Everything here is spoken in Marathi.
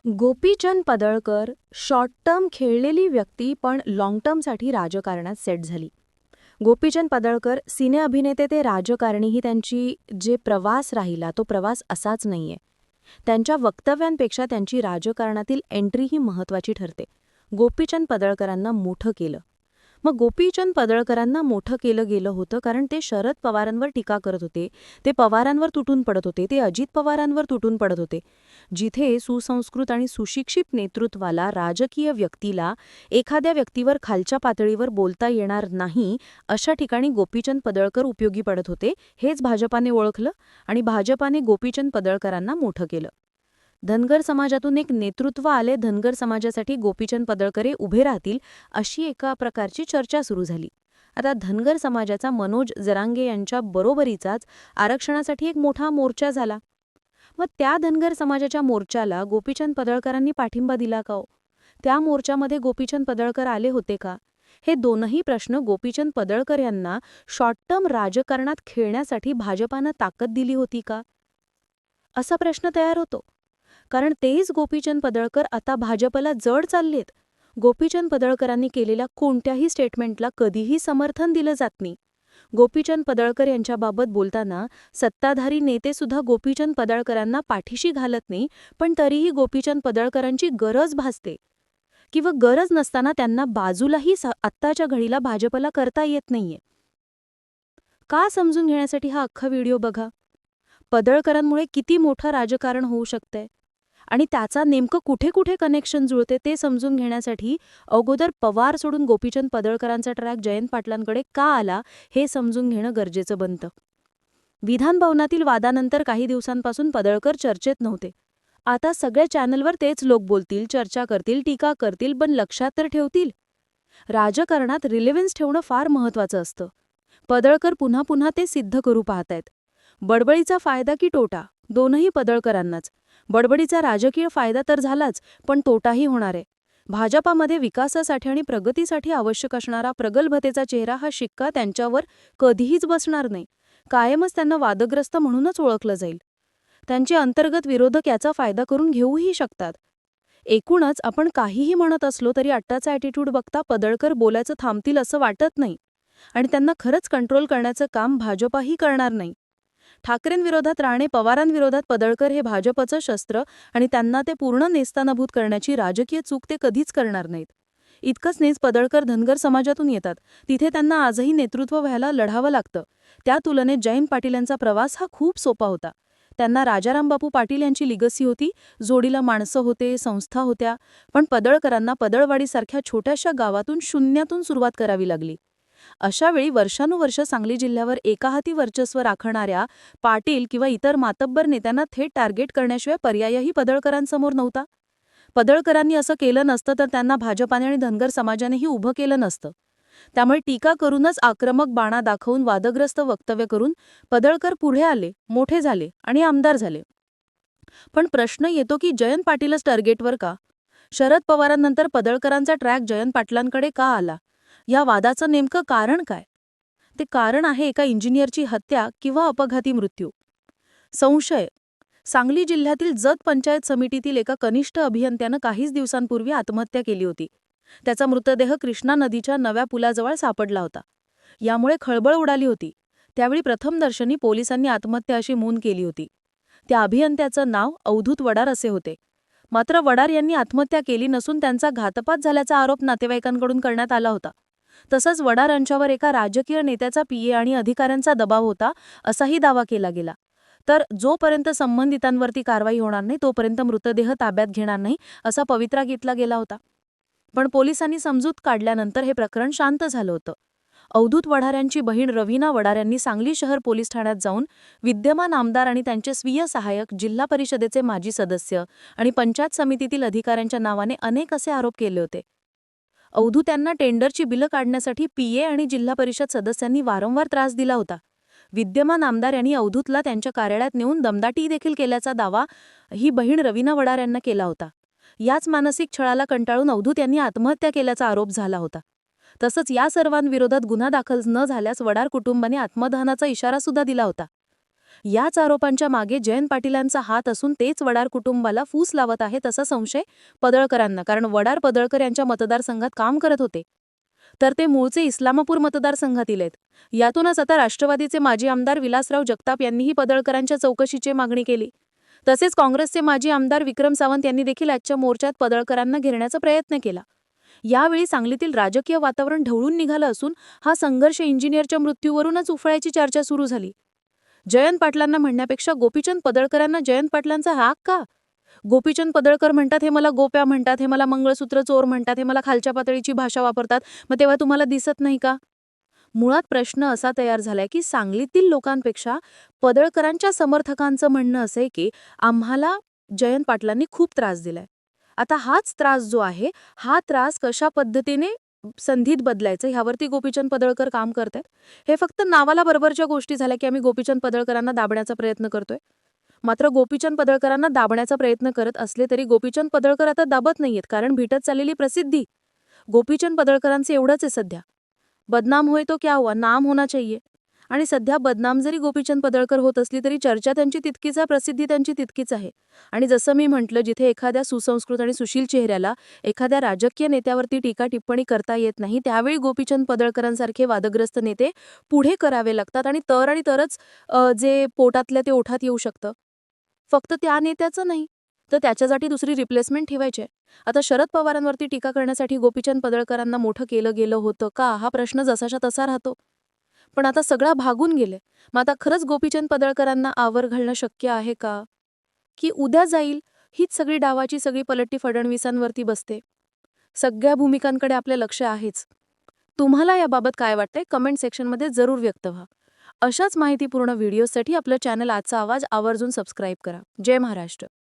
गोपीचंद पडळकर शॉर्ट टर्म खेळलेली व्यक्ती पण लाँग टर्मसाठी राजकारणात सेट झाली. गोपीचंद पडळकर सिने अभिनेते ते राजकारणीही त्यांची जे प्रवास राहिला तो प्रवास असाच नाहीये. त्यांच्या वक्तव्यांपेक्षा त्यांची राजकारणातील एंट्रीही महत्त्वाची ठरते. गोपीचंद पडळकरांना मोठं केलं. मग गोपीचंद पडळकरांना मोठं केलं गेलं होतं कारण ते शरद पवारांवर टीका करत होते, ते पवारांवर तुटून पडत होते, ते अजित पवारांवर तुटून पडत होते. जिथे सुसंस्कृत आणि सुशिक्षित नेतृत्वाला, राजकीय व्यक्तीला एखाद्या व्यक्तीवर खालच्या पातळीवर बोलता येणार नाही, अशा ठिकाणी गोपीचंद पडळकर उपयोगी पडत होते. हेच भाजपाने ओळखलं आणि भाजपाने गोपीचंद पडळकरांना मोठं केलं. धनगर समाजातून एक नेतृत्व आले, धनगर समाजासाठी गोपीचंद पडळकर उभे राहतील, अशी एका प्रकारची चर्चा सुरू झाली. आता धनगर समाजाचा मनोज जरांगे यांच्या बरोबरीचाच आरक्षणासाठी एक मोठा मोर्चा झाला. मग त्या धनगर समाजाच्या मोर्चाला गोपीचंद पडळकरांनी पाठिंबा दिला का? त्या मोर्चामध्ये गोपीचंद पडळकर आले होते का? हे दोनही प्रश्न गोपीचंद पडळकर यांना शॉर्ट टर्म राजकारणात खेळण्यासाठी भाजपानं ताकद दिली होती का, असा प्रश्न तयार होतो. कारण तेच गोपीचंद पडळकर आता भाजपला जड चाललेत. गोपीचंद पडळकरांनी केलेल्या कोणत्याही स्टेटमेंटला कधीही समर्थन दिलं जात नाही. गोपीचंद पडळकर यांच्याबाबत बोलताना सत्ताधारी नेतेसुद्धा गोपीचंद पडळकरांना पाठीशी घालत नाही, पण तरीही गोपीचंद पडळकरांची गरज भासते किंवा गरज नसताना त्यांना बाजूलाही आत्ताच्या घडीला भाजपला करता येत नाहीये. का, समजून घेण्यासाठी हा अख्खा व्हिडिओ बघा. पडळकरांमुळे किती मोठं राजकारण होऊ शकतंय आणि त्याचा नेमकं कुठे कुठे कनेक्शन जुळते ते समजून घेण्यासाठी अगोदर पवार सोडून गोपीचंद पडळकरांचा ट्रॅक जयंत पाटलांकडे का आला हे समजून घेणं गरजेचं बनतं. विधान भवनातील वादानंतर काही दिवसांपासून पडळकर चर्चेत नव्हते. आता सगळ्या चॅनलवर तेच लोक बोलतील, चर्चा करतील, टीका करतील, पण लक्षात तर ठेवतील. राजकारणात रिलेव्हन्स ठेवणं फार महत्त्वाचं असतं. पडळकर पुन्हा पुन्हा ते सिद्ध करू पाहतायत. बडबडीचा फायदा की तोटा, दोनही पडळकरांनाच. बडबडीचा राजकीय फायदा तर झालाच, पण तोटाही होणार आहे. भाजपामध्ये विकासासाठी आणि प्रगतीसाठी आवश्यक असणारा प्रगल्भतेचा चेहरा हा शिक्का त्यांच्यावर कधीच बसणार नाही. कायमच त्यांना वादग्रस्त म्हणूनच ओळखलं जाईल. त्यांचे अंतर्गत विरोधक याचा फायदा करून घेऊही शकतात. एकूणच आपण काहीही म्हणत असलो तरी आत्ताचा ॲटिट्यूड बघता पडळकर बोलायचं थांबतील असं वाटत नाही आणि त्यांना खरंच कंट्रोल करण्याचं काम भाजपाही करणार नाही. ठाकरेंविरोधात राणे, पवारांविरोधात पडळकर हे भाजपचं शस्त्र आणि त्यांना ते पूर्ण नेस्तानाबूत करण्याची राजकीय चूक ते कधीच करणार नाहीत. इतकंच नेच पडळकर धनगर समाजातून येतात. तिथे त्यांना आजही नेतृत्व व्हायला लढावं लागतं. त्या तुलनेत जयंत पाटील यांचा प्रवास हा खूप सोपा होता. त्यांना राजारामबापू पाटील यांची लिगसी होती, जोडीला माणसं होते, संस्था होत्या. पण पडळकरांना पडळवाडीसारख्या छोट्याशा गावातून शून्यातून सुरुवात करावी लागली. अशावेळी वर्षानुवर्ष सांगली जिल्ह्यावर एका हाती वर्चस्व राखणाऱ्या पाटील किंवा इतर मातब्बर नेत्यांना थेट टार्गेट करण्याशिवाय पर्यायही पडळकरांसमोर नव्हता. पडळकरांनी असं केलं नसतं तर त्यांना भाजपाने आणि धनगर समाजानेही उभं केलं नसतं. त्यामुळे टीका करूनच, आक्रमक बाणा दाखवून, वादग्रस्त वक्तव्य करून पडळकर पुढे आले, मोठे झाले आणि आमदार झाले. पण प्रश्न येतो की जयंत पाटीलच टार्गेटवर का? शरद पवारांनंतर पडळकरांचा ट्रॅक जयंत पाटलांकडे का आला? या वादाचं नेमकं कारण काय? ते कारण आहे एका इंजिनियरची हत्या किंवा अपघाती मृत्यू. संशय: सांगली जिल्ह्यातील जत पंचायत समितीतील एका कनिष्ठ अभियंत्यानं काहीच दिवसांपूर्वी आत्महत्या केली होती. त्याचा मृतदेह कृष्णा नदीच्या नव्या पुलाजवळ सापडला होता. यामुळे खळबळ उडाली होती. त्यावेळी प्रथमदर्शनी पोलिसांनी आत्महत्या अशी नोंद केली होती. त्या अभियंत्याचं नाव अवधूत वडार असे होते. मात्र वडार यांनी आत्महत्या केली नसून त्यांचा घातपात झाल्याचा आरोप नातेवाईकांकडून करण्यात आला होता. तसंच वडार यांच्यावर एका राजकीय नेत्याचा पीए आणि अधिकाऱ्यांचा दबाव होता, असाही दावा केला गेला. तर जोपर्यंत संबंधितांवरती कारवाई होणार नाही तोपर्यंत मृतदेह ताब्यात घेणार नाही, असा पवित्रा घेतला गेला होता. पण पोलिसांनी समजूत काढल्यानंतर हे प्रकरण शांत झालं होतं. अवधूत वडार यांची बहीण रवीना वडार यांनी सांगली शहर पोलीस ठाण्यात जाऊन विद्यमान आमदार आणि त्यांचे स्वीय सहाय्यक, जिल्हा परिषदेचे माजी सदस्य आणि पंचायत समितीतील अधिकाऱ्यांच्या नावाने अनेक असे आरोप केले होते. अवधूत यांना टेंडरची बिलं काढण्यासाठी पीए आणि जिल्हा परिषद सदस्यांनी वारंवार त्रास दिला होता. विद्यमान आमदार यांनी अवधूतला त्यांच्या कार्यालयात नेऊन दमदाटी देखील केल्याचा दावा ही बहीण रवीना वडार यांना केला होता. याच मानसिक छळाला कंटाळून अवधूत यांनी आत्महत्या केल्याचा आरोप झाला होता. तसंच या सर्वांविरोधात गुन्हा दाखल न झाल्यास वडार कुटुंबाने आत्मदहनाचा इशारा सुद्धा दिला होता. याच आरोपांच्या मागे जयंत पाटीलांचा हात असून तेच वडार कुटुंबाला फूस लावत आहेत असा संशय पडळकरांना, कारण वडार पडळकर यांच्या मतदारसंघात काम करत होते. तर ते मूळचे इस्लामपूर मतदारसंघातील आहेत. यातूनच आता राष्ट्रवादीचे माजी आमदार विलासराव जगताप यांनीही पडळकरांच्या चौकशीची मागणी केली. तसेच काँग्रेसचे माजी आमदार विक्रम सावंत यांनी देखील आजच्या मोर्चात पडळकरांना घेरण्याचा प्रयत्न केला. यावेळी सांगलीतील राजकीय वातावरण ढवळून निघालं असून हा संघर्ष इंजिनियरच्या मृत्यूवरूनच उफळायची चर्चा सुरू झाली. जयंत पाटलांना म्हणण्यापेक्षा गोपीचंद पडळकरांना जयंत पाटलांचा राग का? गोपीचंद पडळकर म्हणतात हे मला गोप्या म्हणतात, हे मला मंगळसूत्र चोर म्हणतात, हे मला खालच्या पातळीची भाषा वापरतात, मग तेव्हा तुम्हाला दिसत नाही का? मुळात प्रश्न असा तयार झालाय की सांगलीतील लोकांपेक्षा पडळकरांच्या समर्थकांचं म्हणणं असं आहे की आम्हाला जयंत पाटलांनी खूप त्रास दिलाय. आता हाच त्रास जो आहे, हा त्रास कशा पद्धतीने संधीत बदलायचं ह्यावरती गोपीचंद पडळकर काम करतायत. हे फक्त नावाला बरोबरच्या गोष्टी झाल्या की आम्ही गोपीचंद पडळकरांना दाबण्याचा प्रयत्न करतोय. मात्र गोपीचंद पडळकरांना दाबण्याचा प्रयत्न करत असले तरी गोपीचंद पडळकर आता दाबत नाहीयेत, कारण भेटत चाललेली प्रसिद्धी गोपीचंद पडळकरांचे एवढंच आहे सध्या. बदनाम होय तो क्या हुआ, नाम होना चाहिए. आणि सध्या बदनाम जरी गोपीचंद पडळकर होत असली तरी चर्चा त्यांची तितकीच आहे, प्रसिद्धी त्यांची तितकीच आहे. आणि जसं मी म्हटलं, जिथे एखाद्या सुसंस्कृत आणि सुशील चेहऱ्याला एखाद्या राजकीय नेत्यावरती टीका टिप्पणी करता येत नाही, त्यावेळी गोपीचंद पडळकरांसारखे वादग्रस्त नेते पुढे करावे लागतात आणि तरच जे पोटातल्या ते ओठात येऊ शकतं. फक्त त्या नेत्याचं नाही, तर त्याच्यासाठी दुसरी रिप्लेसमेंट ठेवायची आहे. आता शरद पवारांवरती टीका करण्यासाठी गोपीचंद पडळकरांना मोठं केलं गेलं होतं का, हा प्रश्न जसाच्या तसा राहतो. पण आता सगळा भागून गेले. मग आता खरंच गोपीचंद पडळकरांना आवर घालणं शक्य आहे का? की उद्या जाईल हीच सगळी डावाची सगळी पलटी फडणवीसांवरती बसते? सगळ्या भूमिकांकडे आपले लक्ष आहेच. तुम्हाला याबाबत काय वाटतंय कमेंट सेक्शनमध्ये जरूर व्यक्त व्हा. अशाच माहितीपूर्ण व्हिडिओसाठी आपलं चॅनल आजचा आवाज आवर्जून सबस्क्राईब करा. जय महाराष्ट्र.